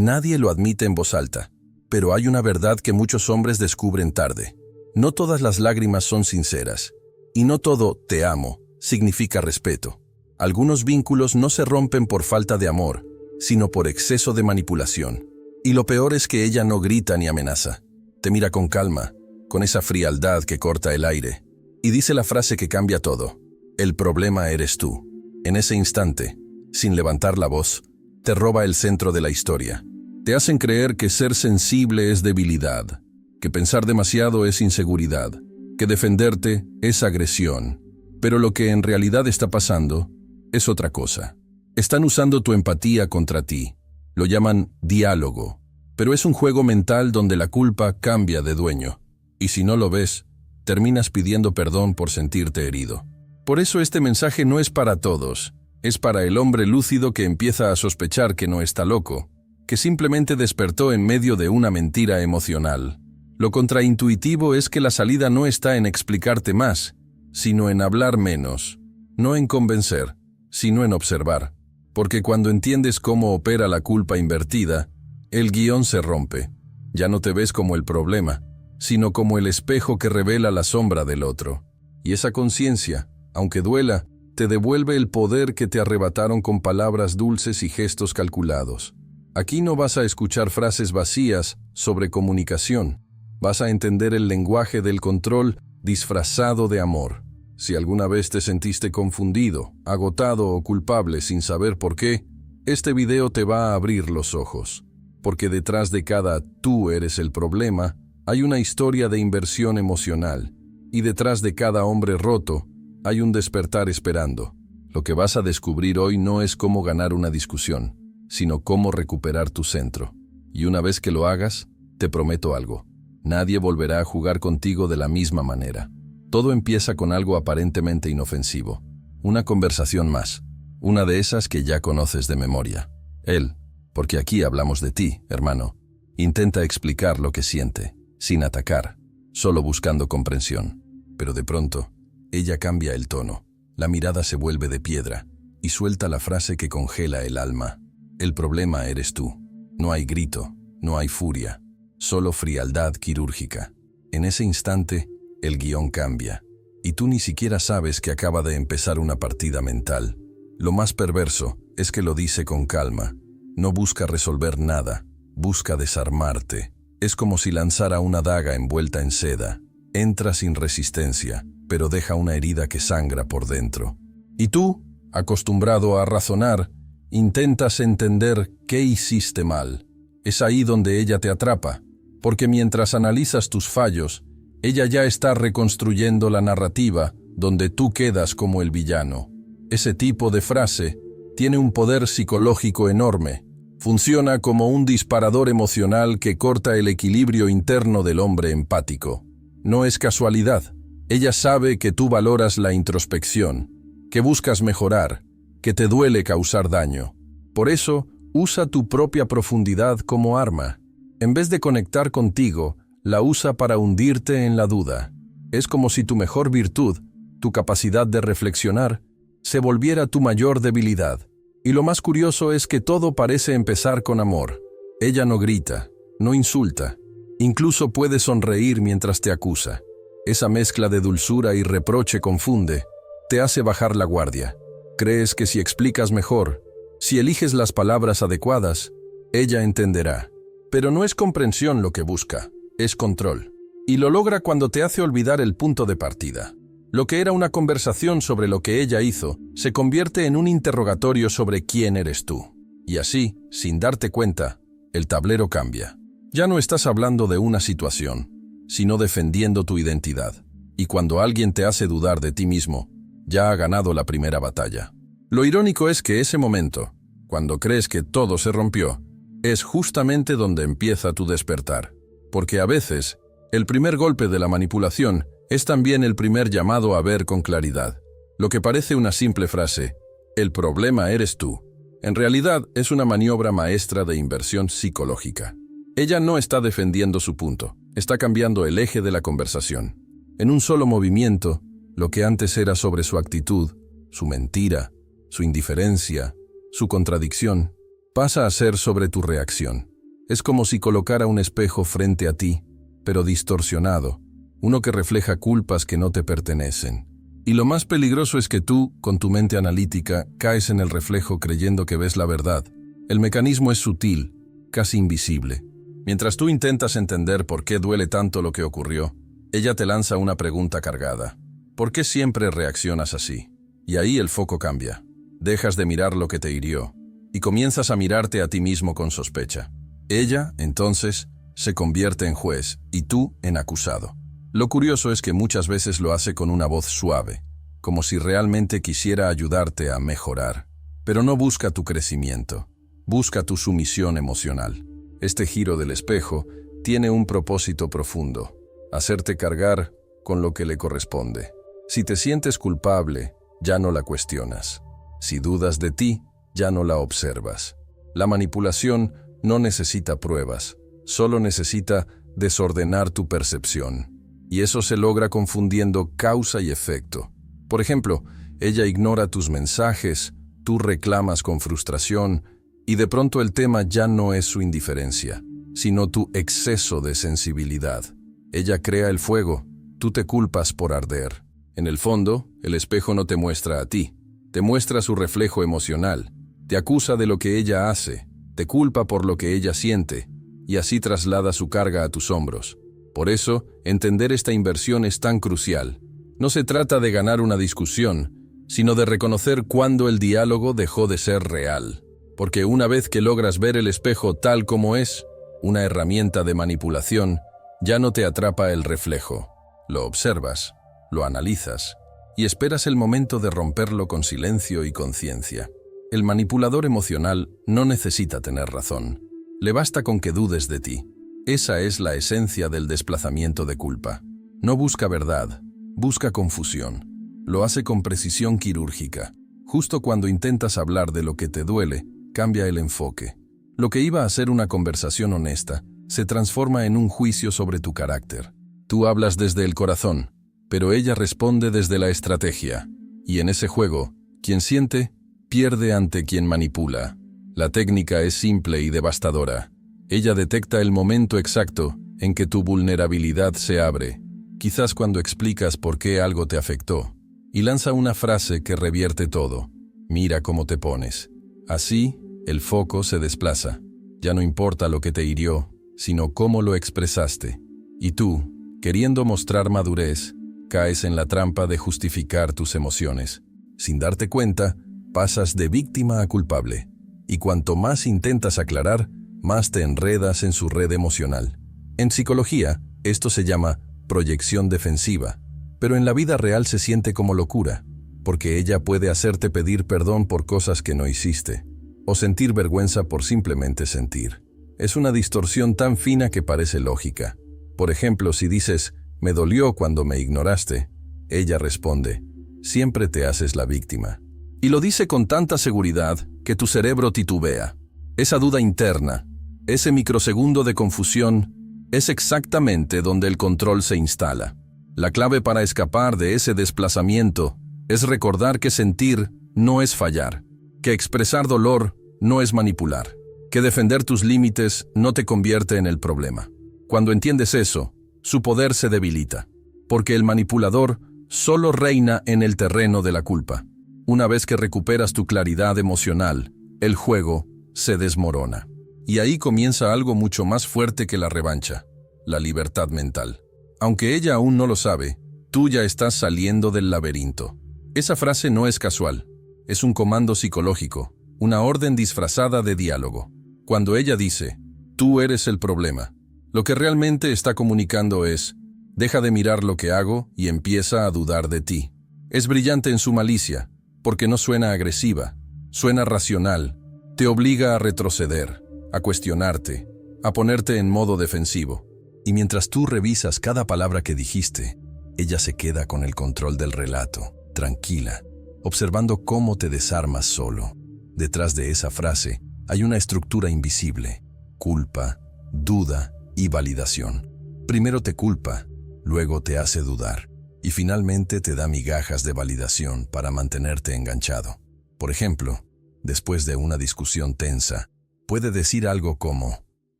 Nadie lo admite en voz alta, pero hay una verdad que muchos hombres descubren tarde. No todas las lágrimas son sinceras, y no todo «te amo» significa respeto. Algunos vínculos no se rompen por falta de amor, sino por exceso de manipulación. Y lo peor es que ella no grita ni amenaza. Te mira con calma, con esa frialdad que corta el aire, y dice la frase que cambia todo. El problema eres tú. En ese instante, sin levantar la voz, te roba el centro de la historia. Te hacen creer que ser sensible es debilidad, que pensar demasiado es inseguridad, que defenderte es agresión. Pero lo que en realidad está pasando es otra cosa. Están usando tu empatía contra ti. Lo llaman diálogo, pero es un juego mental donde la culpa cambia de dueño. Y si no lo ves, terminas pidiendo perdón por sentirte herido. Por eso este mensaje no es para todos. Es para el hombre lúcido que empieza a sospechar que no está loco, que simplemente despertó en medio de una mentira emocional. Lo contraintuitivo es que la salida no está en explicarte más, sino en hablar menos. No en convencer, sino en observar. Porque cuando entiendes cómo opera la culpa invertida, el guión se rompe. Ya no te ves como el problema, sino como el espejo que revela la sombra del otro. Y esa conciencia, aunque duela, te devuelve el poder que te arrebataron con palabras dulces y gestos calculados. Aquí no vas a escuchar frases vacías sobre comunicación. Vas a entender el lenguaje del control disfrazado de amor. Si alguna vez te sentiste confundido, agotado o culpable sin saber por qué, este video te va a abrir los ojos. Porque detrás de cada «tú eres el problema» hay una historia de inversión emocional. Y detrás de cada hombre roto hay un despertar esperando. Lo que vas a descubrir hoy no es cómo ganar una discusión, sino cómo recuperar tu centro. Y una vez que lo hagas, te prometo algo. Nadie volverá a jugar contigo de la misma manera. Todo empieza con algo aparentemente inofensivo. Una conversación más. Una de esas que ya conoces de memoria. Él, porque aquí hablamos de ti, hermano, intenta explicar lo que siente, sin atacar, solo buscando comprensión. Pero de pronto, ella cambia el tono. La mirada se vuelve de piedra y suelta la frase que congela el alma. El problema eres tú. No hay grito, no hay furia, solo frialdad quirúrgica. En ese instante, el guión cambia, y tú ni siquiera sabes que acaba de empezar una partida mental. Lo más perverso es que lo dice con calma. No busca resolver nada, busca desarmarte. Es como si lanzara una daga envuelta en seda. Entra sin resistencia, pero deja una herida que sangra por dentro. Y tú, acostumbrado a razonar, intentas entender qué hiciste mal. Es ahí donde ella te atrapa, porque mientras analizas tus fallos, ella ya está reconstruyendo la narrativa donde tú quedas como el villano. Ese tipo de frase tiene un poder psicológico enorme. Funciona como un disparador emocional que corta el equilibrio interno del hombre empático. No es casualidad. Ella sabe que tú valoras la introspección, que buscas mejorar, que te duele causar daño. Por eso, usa tu propia profundidad como arma. En vez de conectar contigo, la usa para hundirte en la duda. Es como si tu mejor virtud, tu capacidad de reflexionar, se volviera tu mayor debilidad. Y lo más curioso es que todo parece empezar con amor. Ella no grita, no insulta, incluso puede sonreír mientras te acusa. Esa mezcla de dulzura y reproche confunde, te hace bajar la guardia. Crees que si explicas mejor, si eliges las palabras adecuadas, ella entenderá. Pero no es comprensión lo que busca, es control. Y lo logra cuando te hace olvidar el punto de partida. Lo que era una conversación sobre lo que ella hizo, se convierte en un interrogatorio sobre quién eres tú. Y así, sin darte cuenta, el tablero cambia. Ya no estás hablando de una situación, sino defendiendo tu identidad. Y cuando alguien te hace dudar de ti mismo, ya ha ganado la primera batalla. Lo irónico es que ese momento, cuando crees que todo se rompió, es justamente donde empieza tu despertar. Porque a veces, el primer golpe de la manipulación es también el primer llamado a ver con claridad. Lo que parece una simple frase, el problema eres tú, en realidad es una maniobra maestra de inversión psicológica. Ella no está defendiendo su punto, está cambiando el eje de la conversación. En un solo movimiento, lo que antes era sobre su actitud, su mentira, su indiferencia, su contradicción, Pasa a ser sobre tu reacción. Es como si colocara un espejo frente a ti, pero distorsionado, uno que refleja culpas que no te pertenecen. Y lo más peligroso es que tú, con tu mente analítica, caes en el reflejo creyendo que ves la verdad. El mecanismo es sutil, casi invisible. Mientras tú intentas entender por qué duele tanto lo que ocurrió, ella te lanza una pregunta cargada. ¿Por qué siempre reaccionas así? Y ahí el foco cambia. Dejas de mirar lo que te hirió y comienzas a mirarte a ti mismo con sospecha. Ella, entonces, se convierte en juez y tú en acusado. Lo curioso es que muchas veces lo hace con una voz suave, como si realmente quisiera ayudarte a mejorar. Pero no busca tu crecimiento, busca tu sumisión emocional. Este giro del espejo tiene un propósito profundo: hacerte cargar con lo que le corresponde. Si te sientes culpable, ya no la cuestionas. Si dudas de ti, ya no la observas. La manipulación no necesita pruebas, solo necesita desordenar tu percepción. Y eso se logra confundiendo causa y efecto. Por ejemplo, ella ignora tus mensajes, tú reclamas con frustración, y de pronto el tema ya no es su indiferencia, sino tu exceso de sensibilidad. Ella crea el fuego, tú te culpas por arder. En el fondo, el espejo no te muestra a ti, te muestra su reflejo emocional, te acusa de lo que ella hace, te culpa por lo que ella siente, y así traslada su carga a tus hombros. Por eso, entender esta inversión es tan crucial. No se trata de ganar una discusión, sino de reconocer cuándo el diálogo dejó de ser real. Porque una vez que logras ver el espejo tal como es, una herramienta de manipulación, ya no te atrapa el reflejo. Lo observas, lo analizas, y esperas el momento de romperlo con silencio y conciencia. El manipulador emocional no necesita tener razón. Le basta con que dudes de ti. Esa es la esencia del desplazamiento de culpa. No busca verdad, busca confusión. Lo hace con precisión quirúrgica. Justo cuando intentas hablar de lo que te duele, cambia el enfoque. Lo que iba a ser una conversación honesta, se transforma en un juicio sobre tu carácter. Tú hablas desde el corazón, pero ella responde desde la estrategia. Y en ese juego, quien siente, pierde ante quien manipula. La técnica es simple y devastadora. Ella detecta el momento exacto en que tu vulnerabilidad se abre, quizás cuando explicas por qué algo te afectó, y lanza una frase que revierte todo. Mira cómo te pones. Así, el foco se desplaza. Ya no importa lo que te hirió, sino cómo lo expresaste. Y tú, queriendo mostrar madurez, caes en la trampa de justificar tus emociones. Sin darte cuenta, pasas de víctima a culpable. Y cuanto más intentas aclarar, más te enredas en su red emocional. En psicología, esto se llama proyección defensiva, pero en la vida real se siente como locura, porque ella puede hacerte pedir perdón por cosas que no hiciste, o sentir vergüenza por simplemente sentir. Es una distorsión tan fina que parece lógica. Por ejemplo, si dices, me dolió cuando me ignoraste, ella responde, siempre te haces la víctima. Y lo dice con tanta seguridad que tu cerebro titubea. Esa duda interna, ese microsegundo de confusión, es exactamente donde el control se instala. La clave para escapar de ese desplazamiento es recordar que sentir no es fallar, que expresar dolor no es manipular, que defender tus límites no te convierte en el problema. Cuando entiendes eso, su poder se debilita, porque el manipulador solo reina en el terreno de la culpa. Una vez que recuperas tu claridad emocional, el juego se desmorona. Y ahí comienza algo mucho más fuerte que la revancha, la libertad mental. Aunque ella aún no lo sabe, tú ya estás saliendo del laberinto. Esa frase no es casual, es un comando psicológico, una orden disfrazada de diálogo. Cuando ella dice, tú eres el problema, lo que realmente está comunicando es, deja de mirar lo que hago y empieza a dudar de ti. Es brillante en su malicia, porque no suena agresiva, suena racional, te obliga a retroceder, a cuestionarte, a ponerte en modo defensivo. Y mientras tú revisas cada palabra que dijiste, ella se queda con el control del relato, tranquila, observando cómo te desarmas solo. Detrás de esa frase hay una estructura invisible: culpa, duda y validación. Primero te culpa, luego te hace dudar, y finalmente te da migajas de validación para mantenerte enganchado. Por ejemplo, después de una discusión tensa, Puede decir algo como,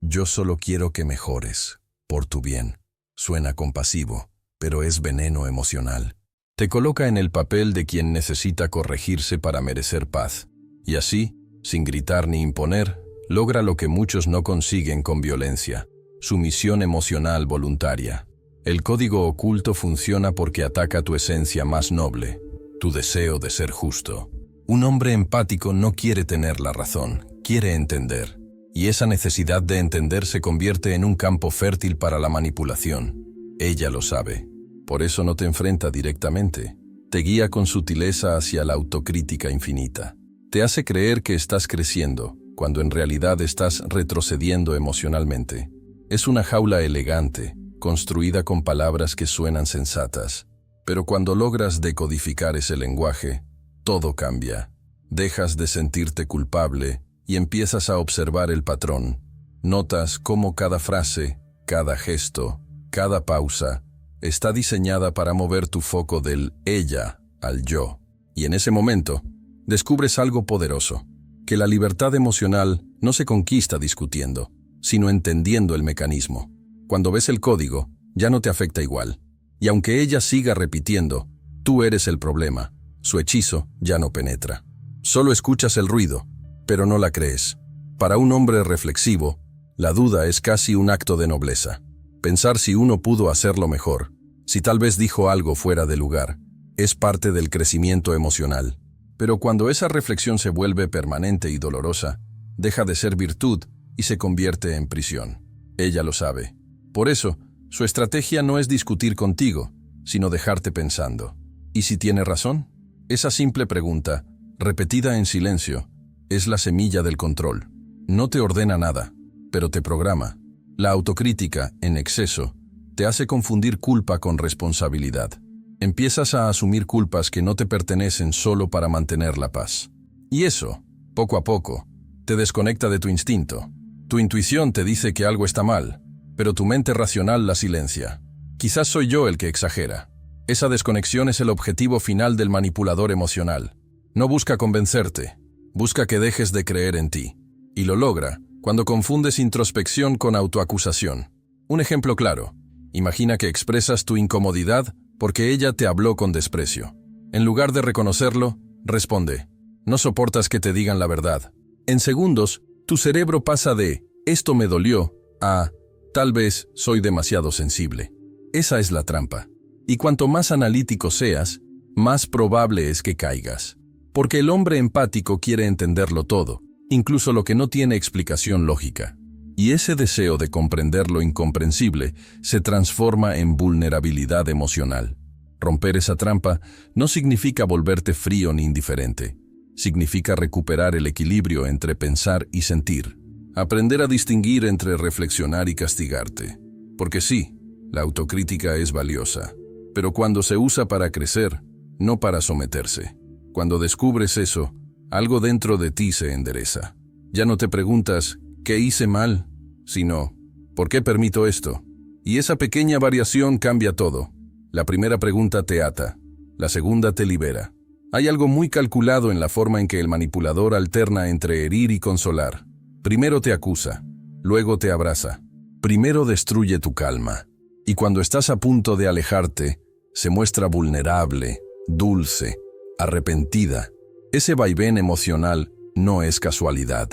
yo solo quiero que mejores, por tu bien. Suena compasivo, pero es veneno emocional. Te coloca en el papel de quien necesita corregirse para merecer paz. Y así, sin gritar ni imponer, logra lo que muchos no consiguen con violencia, sumisión emocional voluntaria. El código oculto funciona porque ataca tu esencia más noble, tu deseo de ser justo. Un hombre empático no quiere tener la razón, quiere entender. Y esa necesidad de entender se convierte en un campo fértil para la manipulación. Ella lo sabe. Por eso no te enfrenta directamente. Te guía con sutileza hacia la autocrítica infinita. Te hace creer que estás creciendo, cuando en realidad estás retrocediendo emocionalmente. Es una jaula elegante, construida con palabras que suenan sensatas. Pero cuando logras decodificar ese lenguaje, todo cambia. Dejas de sentirte culpable y empiezas a observar el patrón. Notas cómo cada frase, cada gesto, cada pausa, está diseñada para mover tu foco del ella al yo. Y en ese momento, descubres algo poderoso, que la libertad emocional no se conquista discutiendo, sino entendiendo el mecanismo. Cuando ves el código, ya no te afecta igual. Y aunque ella siga repitiendo, tú eres el problema, su hechizo ya no penetra. Solo escuchas el ruido, pero no la crees. Para un hombre reflexivo, la duda es casi un acto de nobleza. Pensar si uno pudo hacerlo mejor, si tal vez dijo algo fuera de lugar, es parte del crecimiento emocional. Pero cuando esa reflexión se vuelve permanente y dolorosa, deja de ser virtud y se convierte en prisión. Ella lo sabe. Por eso, su estrategia no es discutir contigo, sino dejarte pensando. ¿Y si tiene razón? Esa simple pregunta, repetida en silencio, es la semilla del control. No te ordena nada, pero te programa. La autocrítica, en exceso, te hace confundir culpa con responsabilidad. Empiezas a asumir culpas que no te pertenecen solo para mantener la paz. Y eso, poco a poco, te desconecta de tu instinto. Tu intuición te dice que algo está mal, pero tu mente racional la silencia. Quizás soy yo el que exagera. Esa desconexión es el objetivo final del manipulador emocional. No busca convencerte, busca que dejes de creer en ti. Y lo logra cuando confundes introspección con autoacusación. Un ejemplo claro. Imagina que expresas tu incomodidad porque ella te habló con desprecio. En lugar de reconocerlo, responde, no soportas que te digan la verdad. En segundos, tu cerebro pasa de, esto me dolió, a, tal vez soy demasiado sensible. Esa es la trampa. Y cuanto más analítico seas, más probable es que caigas. Porque el hombre empático quiere entenderlo todo, incluso lo que no tiene explicación lógica. Y ese deseo de comprender lo incomprensible se transforma en vulnerabilidad emocional. Romper esa trampa no significa volverte frío ni indiferente. Significa recuperar el equilibrio entre pensar y sentir. Aprender a distinguir entre reflexionar y castigarte. Porque sí, la autocrítica es valiosa, pero cuando se usa para crecer, no para someterse. Cuando descubres eso, algo dentro de ti se endereza. Ya no te preguntas, ¿qué hice mal? Sino, ¿por qué permito esto? Y esa pequeña variación cambia todo. La primera pregunta te ata, la segunda te libera. Hay algo muy calculado en la forma en que el manipulador alterna entre herir y consolar. Primero te acusa, luego te abraza. Primero destruye tu calma. Y cuando estás a punto de alejarte, se muestra vulnerable, dulce, arrepentida. Ese vaivén emocional no es casualidad.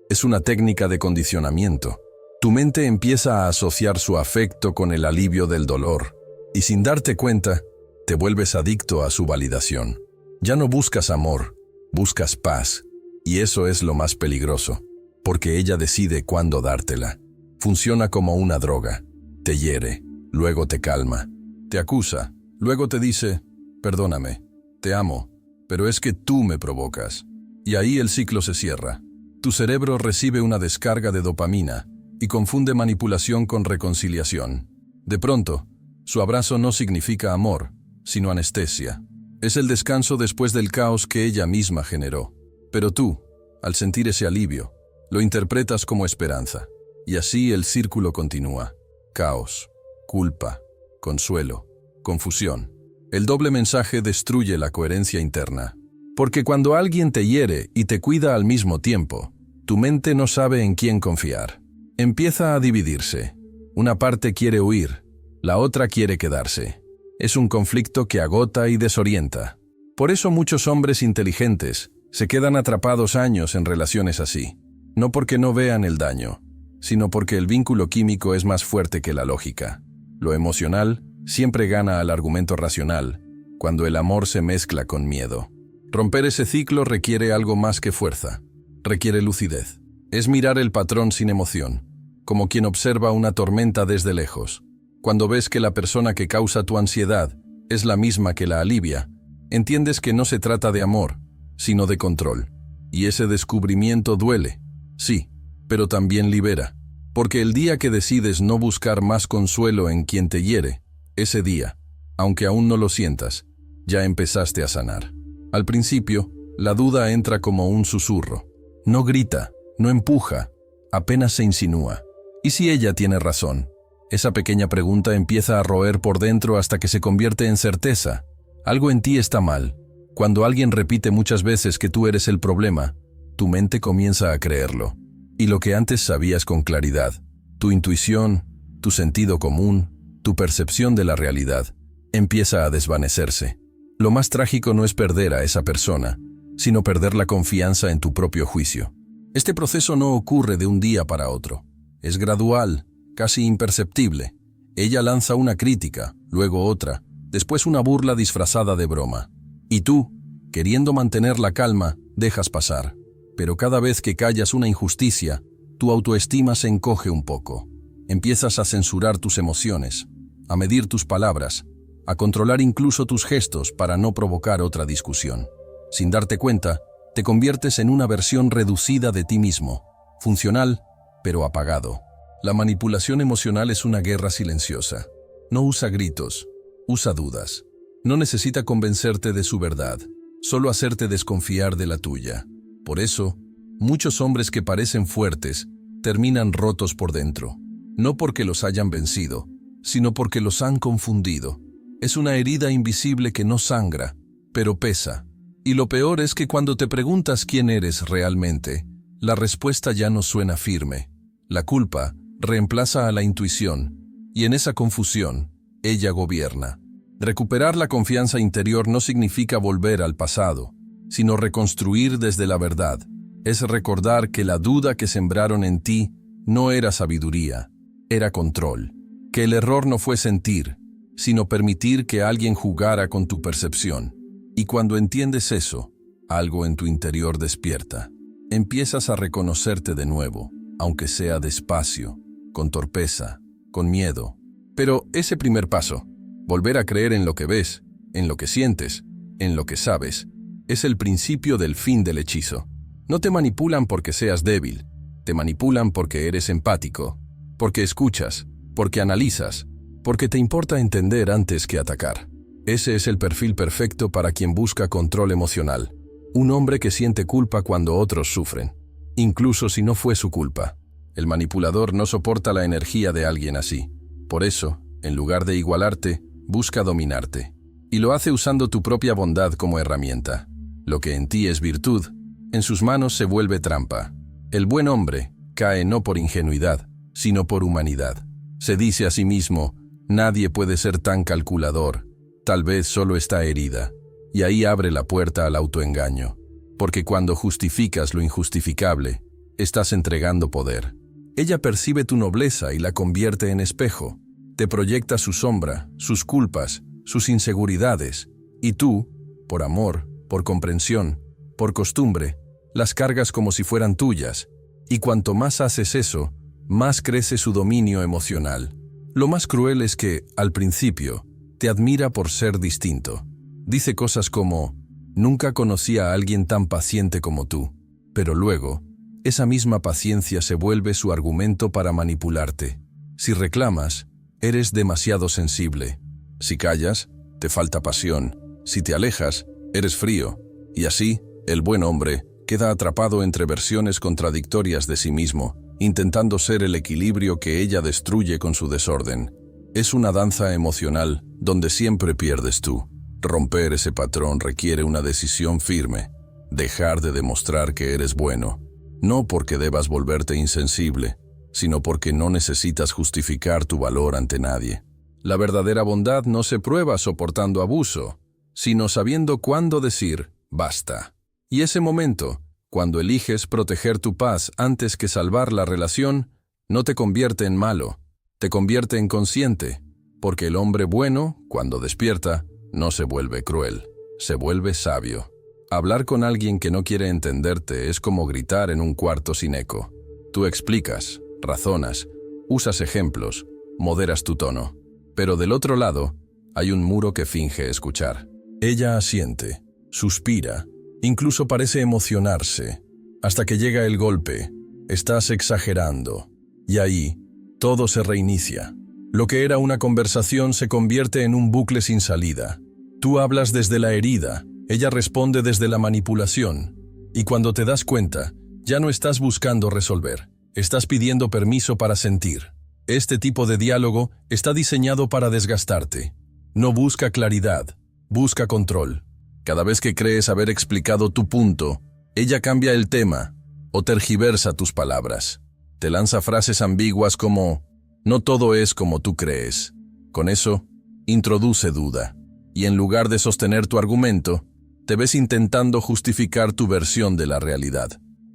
Es una técnica de condicionamiento. Tu mente empieza a asociar su afecto con el alivio del dolor. Y sin darte cuenta, te vuelves adicto a su validación. Ya no buscas amor, buscas paz. Y eso es lo más peligroso, porque ella decide cuándo dártela. Funciona como una droga. Te hiere, luego te calma. Te acusa, luego te dice, perdóname, te amo, pero es que tú me provocas. Y ahí el ciclo se cierra. Tu cerebro recibe una descarga de dopamina y confunde manipulación con reconciliación. De pronto, su abrazo no significa amor, sino anestesia. Es el descanso después del caos que ella misma generó. Pero tú, al sentir ese alivio, lo interpretas como esperanza. Y así el círculo continúa. Caos, culpa, consuelo, confusión. El doble mensaje destruye la coherencia interna. Porque cuando alguien te hiere y te cuida al mismo tiempo, Tu mente no sabe en quién confiar. Empieza a dividirse. Una parte quiere huir, la otra quiere quedarse. Es un conflicto que agota y desorienta. Por eso muchos hombres inteligentes se quedan atrapados años en relaciones así. No porque no vean el daño, sino porque el vínculo químico es más fuerte que la lógica. Lo emocional siempre gana al argumento racional, cuando el amor se mezcla con miedo. Romper ese ciclo requiere algo más que fuerza. Requiere lucidez. Es mirar el patrón sin emoción, como quien observa una tormenta desde lejos. Cuando ves que la persona que causa tu ansiedad es la misma que la alivia, entiendes que no se trata de amor, sino de control. Y ese descubrimiento duele, sí, pero también libera. Porque el día que decides no buscar más consuelo en quien te hiere, ese día, aunque aún no lo sientas, ya empezaste a sanar. Al principio, la duda entra como un susurro. No grita, no empuja, apenas se insinúa. ¿Y si ella tiene razón? Esa pequeña pregunta empieza a roer por dentro hasta que se convierte en certeza. Algo en ti está mal. Cuando alguien repite muchas veces que tú eres el problema, tu mente comienza a creerlo. Y lo que antes sabías con claridad, tu intuición, tu sentido común, tu percepción de la realidad, empieza a desvanecerse. Lo más trágico no es perder a esa persona, sino perder la confianza en tu propio juicio. Este proceso no ocurre de un día para otro. Es gradual, casi imperceptible. Ella lanza una crítica, luego otra, después una burla disfrazada de broma. Y tú, queriendo mantener la calma, dejas pasar. Pero cada vez que callas una injusticia, tu autoestima se encoge un poco. Empiezas a censurar tus emociones, a medir tus palabras, a controlar incluso tus gestos para no provocar otra discusión. Sin darte cuenta, te conviertes en una versión reducida de ti mismo, funcional, pero apagado. La manipulación emocional es una guerra silenciosa. No usa gritos, usa dudas. No necesita convencerte de su verdad, solo hacerte desconfiar de la tuya. Por eso, muchos hombres que parecen fuertes terminan rotos por dentro. No porque los hayan vencido, sino porque los han confundido. Es una herida invisible que no sangra, pero pesa. Y lo peor es que cuando te preguntas quién eres realmente, la respuesta ya no suena firme. La culpa reemplaza a la intuición, y en esa confusión, ella gobierna. Recuperar la confianza interior no significa volver al pasado, sino reconstruir desde la verdad. Es recordar que la duda que sembraron en ti no era sabiduría, era control. Que el error no fue sentir, sino permitir que alguien jugara con tu percepción. Y cuando entiendes eso, algo en tu interior despierta. Empiezas a reconocerte de nuevo, aunque sea despacio, con torpeza, con miedo. Pero ese primer paso, volver a creer en lo que ves, en lo que sientes, en lo que sabes, es el principio del fin del hechizo. No te manipulan porque seas débil, te manipulan porque eres empático, porque escuchas, porque analizas, porque te importa entender antes que atacar. Ese es el perfil perfecto para quien busca control emocional. Un hombre que siente culpa cuando otros sufren, incluso si no fue su culpa. El manipulador no soporta la energía de alguien así. Por eso, en lugar de igualarte, busca dominarte. Y lo hace usando tu propia bondad como herramienta. Lo que en ti es virtud, en sus manos se vuelve trampa. El buen hombre cae no por ingenuidad, sino por humanidad. Se dice a sí mismo, nadie puede ser tan calculador, tal vez solo está herida. Y ahí abre la puerta al autoengaño. Porque cuando justificas lo injustificable, estás entregando poder. Ella percibe tu nobleza y la convierte en espejo. Te proyecta su sombra, sus culpas, sus inseguridades. Y tú, por amor, por comprensión, por costumbre, las cargas como si fueran tuyas. Y cuanto más haces eso, más crece su dominio emocional. Lo más cruel es que, al principio, te admira por ser distinto. Dice cosas como, nunca conocí a alguien tan paciente como tú. Pero luego, esa misma paciencia se vuelve su argumento para manipularte. Si reclamas, eres demasiado sensible. Si callas, te falta pasión. Si te alejas, eres frío. Y así, el buen hombre queda atrapado entre versiones contradictorias de sí mismo, intentando ser el equilibrio que ella destruye con su desorden. Es una danza emocional donde siempre pierdes tú. Romper ese patrón requiere una decisión firme, dejar de demostrar que eres bueno, No porque debas volverte insensible, sino porque no necesitas justificar tu valor ante nadie. La verdadera bondad no se prueba soportando abuso, sino sabiendo cuándo decir basta. Y ese momento, cuando eliges proteger tu paz antes que salvar la relación, no te convierte en malo, te convierte en consciente, porque el hombre bueno, cuando despierta, no se vuelve cruel, se vuelve sabio. Hablar con alguien que no quiere entenderte es como gritar en un cuarto sin eco. Tú explicas, razonas, usas ejemplos, moderas tu tono. Pero del otro lado, hay un muro que finge escuchar. Ella asiente, suspira, incluso parece emocionarse, hasta que llega el golpe. Estás exagerando. Y ahí, todo se reinicia. Lo que era una conversación se convierte en un bucle sin salida. Tú hablas desde la herida, ella responde desde la manipulación. Y cuando te das cuenta, ya no estás buscando resolver, estás pidiendo permiso para sentir. Este tipo de diálogo está diseñado para desgastarte. No busca claridad, busca control. Cada vez que crees haber explicado tu punto, ella cambia el tema o tergiversa tus palabras. Te lanza frases ambiguas como «no todo es como tú crees». Con eso, introduce duda. Y en lugar de sostener tu argumento, te ves intentando justificar tu versión de la realidad.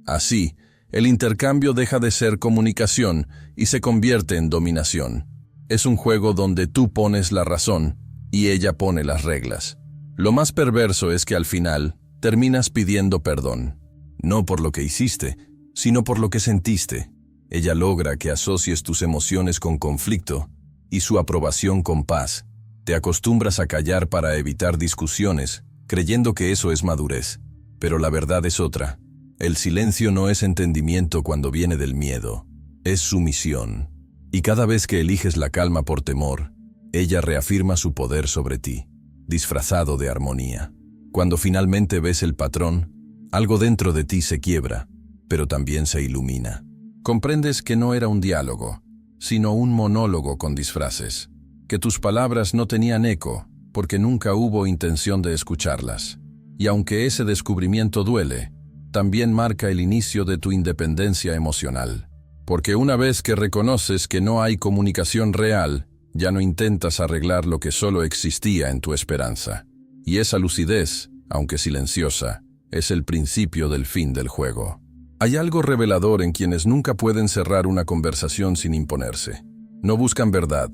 Así, el intercambio deja de ser comunicación y se convierte en dominación. Es un juego donde tú pones la razón y ella pone las reglas. Lo más perverso es que al final terminas pidiendo perdón. No por lo que hiciste, sino por lo que sentiste. Ella logra que asocies tus emociones con conflicto y su aprobación con paz. Te acostumbras a callar para evitar discusiones, creyendo que eso es madurez. Pero la verdad es otra. El silencio no es entendimiento cuando viene del miedo, es sumisión. Y cada vez que eliges la calma por temor, ella reafirma su poder sobre ti, disfrazado de armonía. Cuando finalmente ves el patrón, algo dentro de ti se quiebra, pero también se ilumina. Comprendes que no era un diálogo, sino un monólogo con disfraces, que tus palabras no tenían eco, porque nunca hubo intención de escucharlas. Y aunque ese descubrimiento duele, también marca el inicio de tu independencia emocional. Porque una vez que reconoces que no hay comunicación real, ya no intentas arreglar lo que solo existía en tu esperanza. Y esa lucidez, aunque silenciosa, es el principio del fin del juego. Hay algo revelador en quienes nunca pueden cerrar una conversación sin imponerse. No buscan verdad,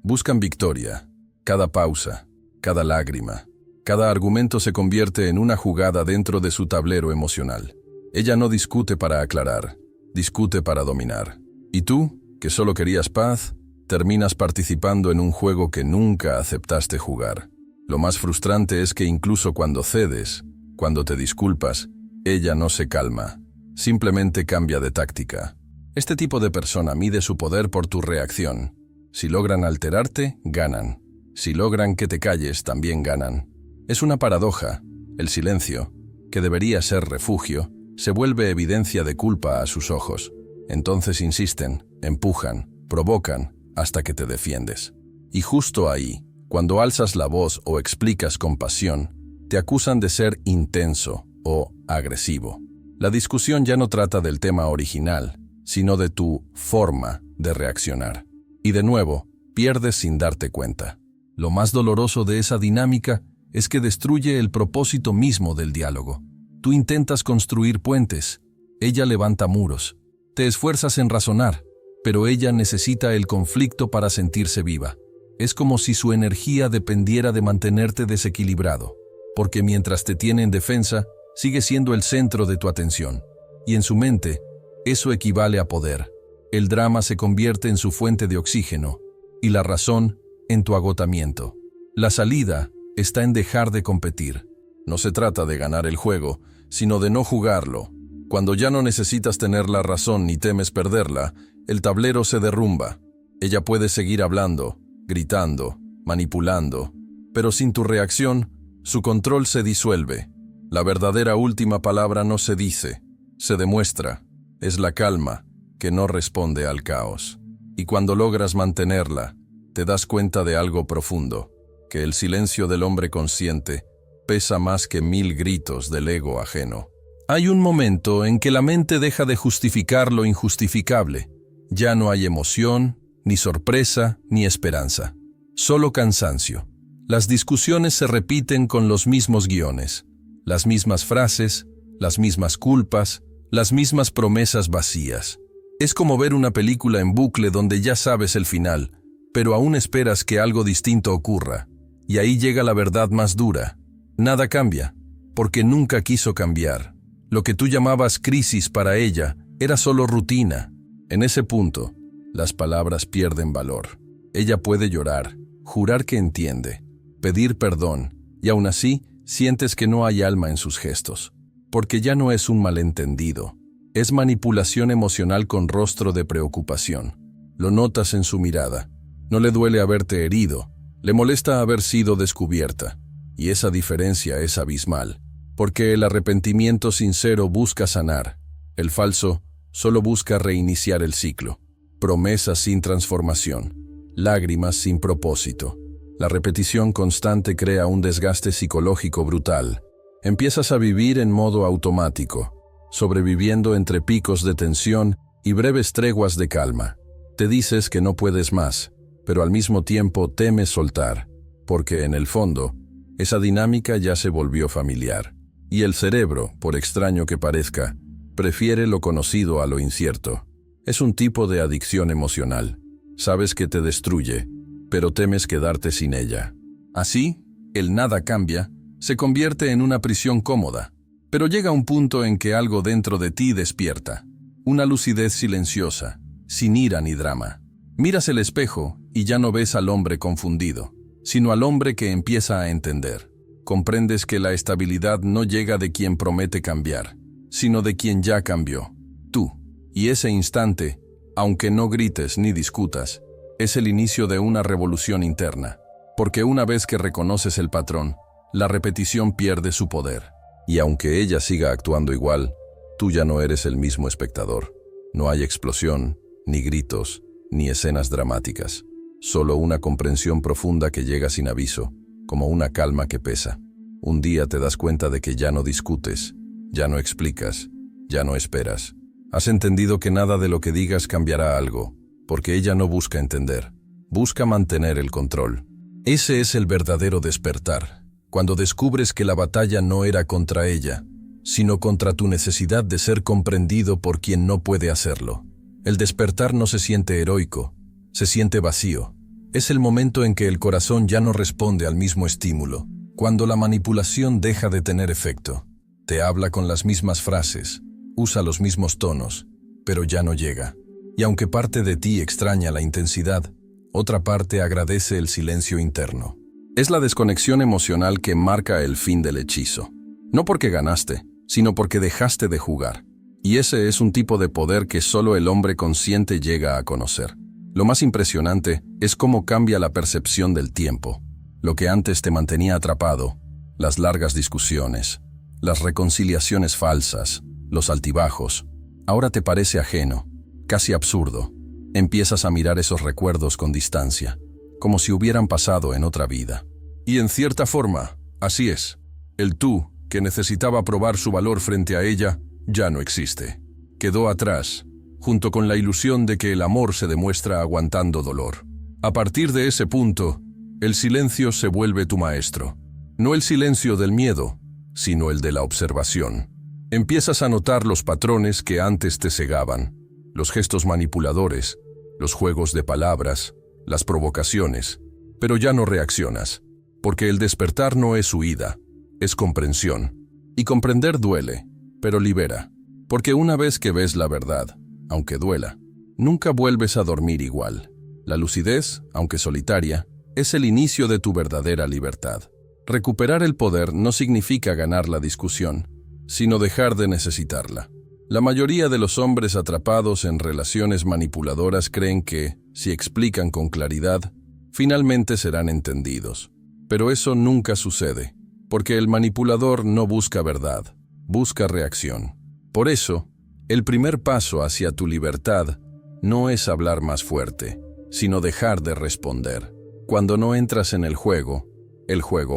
buscan victoria. Cada pausa, cada lágrima, cada argumento se convierte en una jugada dentro de su tablero emocional. Ella no discute para aclarar, discute para dominar. Y tú, que solo querías paz, terminas participando en un juego que nunca aceptaste jugar. Lo más frustrante es que incluso cuando cedes, cuando te disculpas, ella no se calma, simplemente cambia de táctica. Este tipo de persona mide su poder por tu reacción. Si logran alterarte, ganan. Si logran que te calles, también ganan. Es una paradoja. El silencio, que debería ser refugio, se vuelve evidencia de culpa a sus ojos. Entonces insisten, empujan, provocan, hasta que te defiendes. Y justo ahí, cuando alzas la voz o explicas con pasión, te acusan de ser intenso o agresivo. La discusión ya no trata del tema original, sino de tu forma de reaccionar. Y de nuevo, pierdes sin darte cuenta. Lo más doloroso de esa dinámica es que destruye el propósito mismo del diálogo. Tú intentas construir puentes, ella levanta muros. Te esfuerzas en razonar, pero ella necesita el conflicto para sentirse viva. Es como si su energía dependiera de mantenerte desequilibrado, porque mientras te tiene en defensa, sigue siendo el centro de tu atención. Y en su mente, eso equivale a poder. El drama se convierte en su fuente de oxígeno, y la razón en tu agotamiento. La salida está en dejar de competir. No se trata de ganar el juego, sino de no jugarlo. Cuando ya no necesitas tener la razón ni temes perderla, el tablero se derrumba. Ella puede seguir hablando, gritando, manipulando, pero sin tu reacción, su control se disuelve. La verdadera última palabra no se dice, se demuestra. Es la calma que no responde al caos. Y cuando logras mantenerla, te das cuenta de algo profundo, que el silencio del hombre consciente pesa más que 1000 gritos del ego ajeno. Hay un momento en que la mente deja de justificar lo injustificable. Ya no hay emoción, ni sorpresa, ni esperanza. Solo cansancio. Las discusiones se repiten con los mismos guiones, las mismas frases, las mismas culpas, las mismas promesas vacías. Es como ver una película en bucle donde ya sabes el final, pero aún esperas que algo distinto ocurra. Y ahí llega la verdad más dura. Nada cambia, porque nunca quiso cambiar. Lo que tú llamabas crisis para ella era solo rutina. En ese punto, las palabras pierden valor. Ella puede llorar, jurar que entiende, pedir perdón, y aún así sientes que no hay alma en sus gestos. Porque ya no es un malentendido. Es manipulación emocional con rostro de preocupación. Lo notas en su mirada. No le duele haberte herido, le molesta haber sido descubierta. Y esa diferencia es abismal. Porque el arrepentimiento sincero busca sanar. El falso solo busca reiniciar el ciclo. Promesas sin transformación. Lágrimas sin propósito. La repetición constante crea un desgaste psicológico brutal. Empiezas a vivir en modo automático, sobreviviendo entre picos de tensión y breves treguas de calma. Te dices que no puedes más, pero al mismo tiempo temes soltar, porque en el fondo, esa dinámica ya se volvió familiar. Y el cerebro, por extraño que parezca, prefiere lo conocido a lo incierto. Es un tipo de adicción emocional. Sabes que te destruye, pero temes quedarte sin ella. Así, el nada cambia, se convierte en una prisión cómoda. Pero llega un punto en que algo dentro de ti despierta. Una lucidez silenciosa, sin ira ni drama. Miras el espejo y ya no ves al hombre confundido, sino al hombre que empieza a entender. Comprendes que la estabilidad no llega de quien promete cambiar, sino de quien ya cambió, tú. Y ese instante, aunque no grites ni discutas, es el inicio de una revolución interna. Porque una vez que reconoces el patrón, la repetición pierde su poder. Y aunque ella siga actuando igual, tú ya no eres el mismo espectador. No hay explosión, ni gritos, ni escenas dramáticas. Solo una comprensión profunda que llega sin aviso, como una calma que pesa. Un día te das cuenta de que ya no discutes, ya no explicas, ya no esperas. Has entendido que nada de lo que digas cambiará algo, porque ella no busca entender, busca mantener el control. Ese es el verdadero despertar, cuando descubres que la batalla no era contra ella, sino contra tu necesidad de ser comprendido por quien no puede hacerlo. El despertar no se siente heroico, se siente vacío. Es el momento en que el corazón ya no responde al mismo estímulo, cuando la manipulación deja de tener efecto. Te habla con las mismas frases, usa los mismos tonos, pero ya no llega. Y aunque parte de ti extraña la intensidad, otra parte agradece el silencio interno. Es la desconexión emocional que marca el fin del hechizo. No porque ganaste, sino porque dejaste de jugar. Y ese es un tipo de poder que solo el hombre consciente llega a conocer. Lo más impresionante es cómo cambia la percepción del tiempo. Lo que antes te mantenía atrapado, las largas discusiones, las reconciliaciones falsas, los altibajos, ahora te parece ajeno, casi absurdo. Empiezas a mirar esos recuerdos con distancia, como si hubieran pasado en otra vida. Y en cierta forma, así es. El tú, que necesitaba probar su valor frente a ella, ya no existe. Quedó atrás, junto con la ilusión de que el amor se demuestra aguantando dolor. A partir de ese punto, el silencio se vuelve tu maestro. No el silencio del miedo, sino el de la observación. Empiezas a notar los patrones que antes te cegaban, los gestos manipuladores, los juegos de palabras, las provocaciones, pero ya no reaccionas, porque el despertar no es huida, es comprensión. Y comprender duele, pero libera, porque una vez que ves la verdad, aunque duela, nunca vuelves a dormir igual. La lucidez, aunque solitaria, es el inicio de tu verdadera libertad. Recuperar el poder no significa ganar la discusión, sino dejar de necesitarla. La mayoría de los hombres atrapados en relaciones manipuladoras creen que, si explican con claridad, finalmente serán entendidos. Pero eso nunca sucede, porque el manipulador no busca verdad, busca reacción. Por eso, el primer paso hacia tu libertad no es hablar más fuerte, sino dejar de responder. Cuando no entras en el juego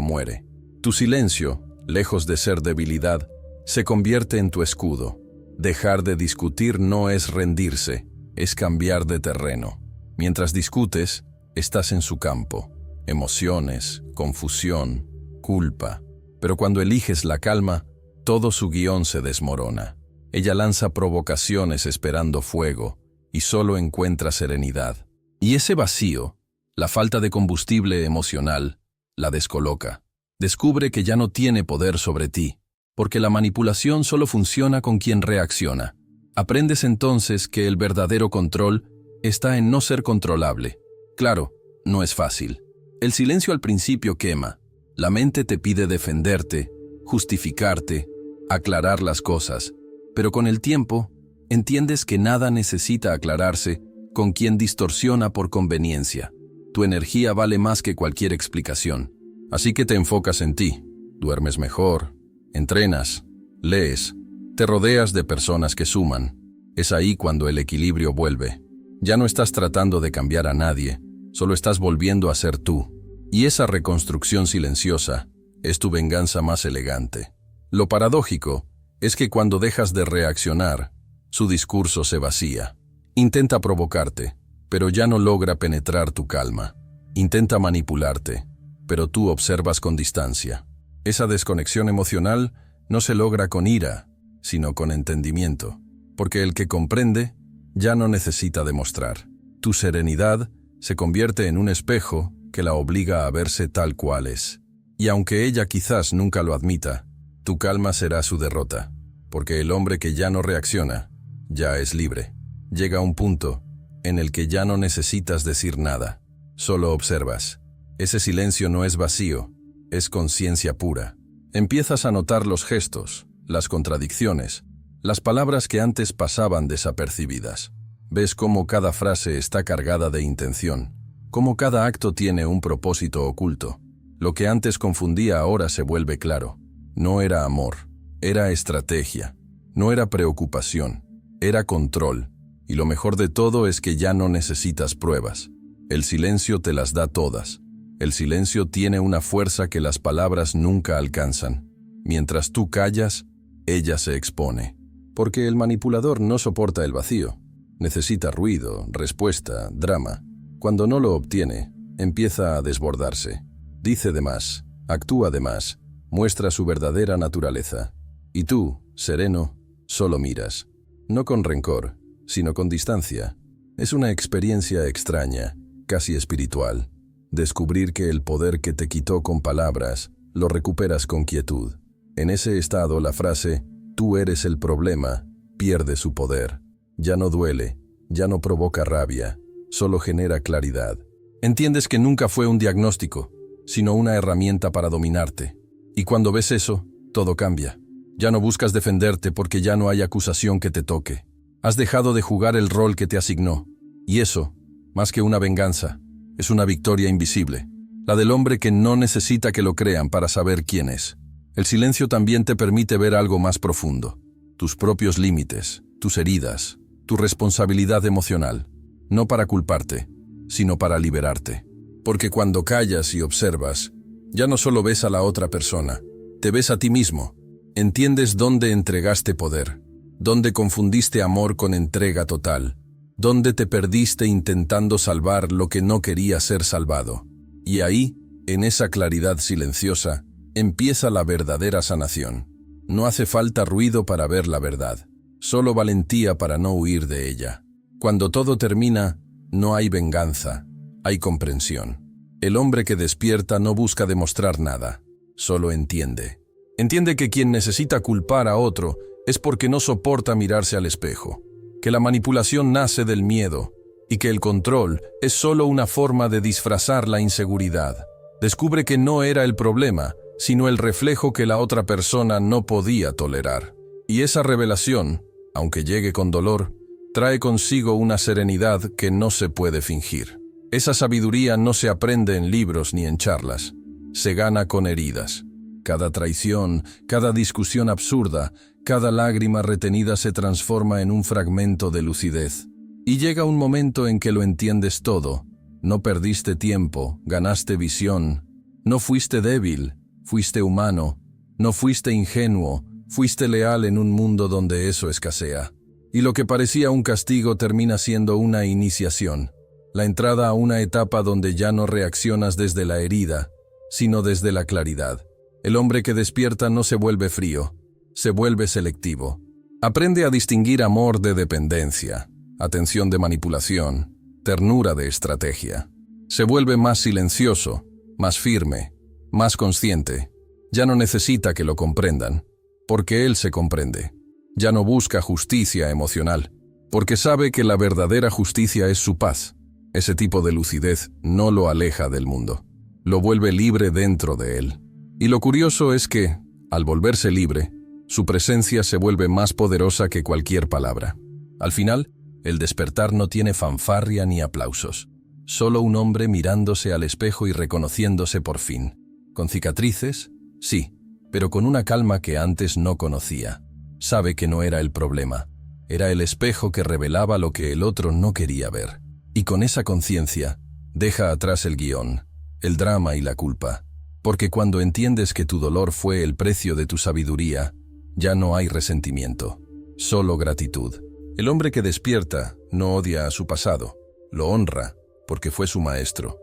muere. Tu silencio, lejos de ser debilidad, se convierte en tu escudo. Dejar de discutir no es rendirse, es cambiar de terreno. Mientras discutes, estás en su campo. Emociones, confusión, culpa. Pero cuando eliges la calma, todo su guión se desmorona. Ella lanza provocaciones esperando fuego y solo encuentra serenidad. Y ese vacío, la falta de combustible emocional, la descoloca. Descubre que ya no tiene poder sobre ti, porque la manipulación solo funciona con quien reacciona. Aprendes entonces que el verdadero control está en no ser controlable. Claro, no es fácil. El silencio al principio quema. La mente te pide defenderte, justificarte, aclarar las cosas, pero con el tiempo entiendes que nada necesita aclararse con quien distorsiona por conveniencia. Tu energía vale más que cualquier explicación. Así que te enfocas en ti, duermes mejor, entrenas, lees, te rodeas de personas que suman. Es ahí cuando el equilibrio vuelve. Ya no estás tratando de cambiar a nadie, solo estás volviendo a ser tú. Y esa reconstrucción silenciosa es tu venganza más elegante. Lo paradójico es que cuando dejas de reaccionar, su discurso se vacía. Intenta provocarte, pero ya no logra penetrar tu calma. Intenta manipularte, pero tú observas con distancia. Esa desconexión emocional no se logra con ira, sino con entendimiento, porque el que comprende ya no necesita demostrar. Tu serenidad se convierte en un espejo que la obliga a verse tal cual es. Y aunque ella quizás nunca lo admita, tu calma será su derrota, porque el hombre que ya no reacciona, ya es libre. Llega un punto en el que ya no necesitas decir nada, solo observas. Ese silencio no es vacío, es conciencia pura. Empiezas a notar los gestos, las contradicciones, las palabras que antes pasaban desapercibidas. Ves cómo cada frase está cargada de intención, cómo cada acto tiene un propósito oculto. Lo que antes confundía ahora se vuelve claro. No era amor, era estrategia. No era preocupación, era control. Y lo mejor de todo es que ya no necesitas pruebas. El silencio te las da todas. El silencio tiene una fuerza que las palabras nunca alcanzan. Mientras tú callas, ella se expone. Porque el manipulador no soporta el vacío. Necesita ruido, respuesta, drama. Cuando no lo obtiene, empieza a desbordarse. Dice de más, actúa de más, muestra su verdadera naturaleza. Y tú, sereno, solo miras. No con rencor, sino con distancia. Es una experiencia extraña, casi espiritual. Descubrir que el poder que te quitó con palabras, lo recuperas con quietud. En ese estado la frase, tú eres el problema, pierde su poder. Ya no duele, ya no provoca rabia, solo genera claridad. Entiendes que nunca fue un diagnóstico, sino una herramienta para dominarte. Y cuando ves eso, todo cambia. Ya no buscas defenderte porque ya no hay acusación que te toque. Has dejado de jugar el rol que te asignó. Y eso, más que una venganza, es una victoria invisible. La del hombre que no necesita que lo crean para saber quién es. El silencio también te permite ver algo más profundo. Tus propios límites, tus heridas, tu responsabilidad emocional. No para culparte, sino para liberarte. Porque cuando callas y observas, ya no solo ves a la otra persona, te ves a ti mismo. Entiendes dónde entregaste poder, dónde confundiste amor con entrega total, dónde te perdiste intentando salvar lo que no quería ser salvado. Y ahí, en esa claridad silenciosa, empieza la verdadera sanación. No hace falta ruido para ver la verdad, solo valentía para no huir de ella. Cuando todo termina, no hay venganza, hay comprensión. El hombre que despierta no busca demostrar nada, solo entiende. Entiende que quien necesita culpar a otro es porque no soporta mirarse al espejo, que la manipulación nace del miedo y que el control es solo una forma de disfrazar la inseguridad. Descubre que no era el problema, sino el reflejo que la otra persona no podía tolerar. Y esa revelación, aunque llegue con dolor, trae consigo una serenidad que no se puede fingir. Esa sabiduría no se aprende en libros ni en charlas, se gana con heridas. Cada traición, cada discusión absurda, cada lágrima retenida se transforma en un fragmento de lucidez. Y llega un momento en que lo entiendes todo. No perdiste tiempo, ganaste visión. No fuiste débil, fuiste humano. No fuiste ingenuo, Fuiste leal en un mundo donde eso escasea. Y lo que parecía un castigo termina siendo una iniciación, la entrada a una etapa donde ya no reaccionas desde la herida, sino desde la claridad. El hombre que despierta no se vuelve frío, se vuelve selectivo. Aprende a distinguir amor de dependencia, atención de manipulación, ternura de estrategia. Se vuelve más silencioso, más firme, más consciente. Ya no necesita que lo comprendan, porque él se comprende. Ya no busca justicia emocional, porque sabe que la verdadera justicia es su paz. Ese tipo de lucidez no lo aleja del mundo, lo vuelve libre dentro de él. Y lo curioso es que, al volverse libre, su presencia se vuelve más poderosa que cualquier palabra. Al final, el despertar no tiene fanfarria ni aplausos. Solo un hombre mirándose al espejo y reconociéndose por fin. Con cicatrices, sí, pero con una calma que antes no conocía. Sabe que no era el problema. Era el espejo que revelaba lo que el otro no quería ver. Y con esa conciencia, deja atrás el guión, el drama y la culpa. Porque cuando entiendes que tu dolor fue el precio de tu sabiduría, ya no hay resentimiento, solo gratitud. El hombre que despierta no odia a su pasado, lo honra porque fue su maestro.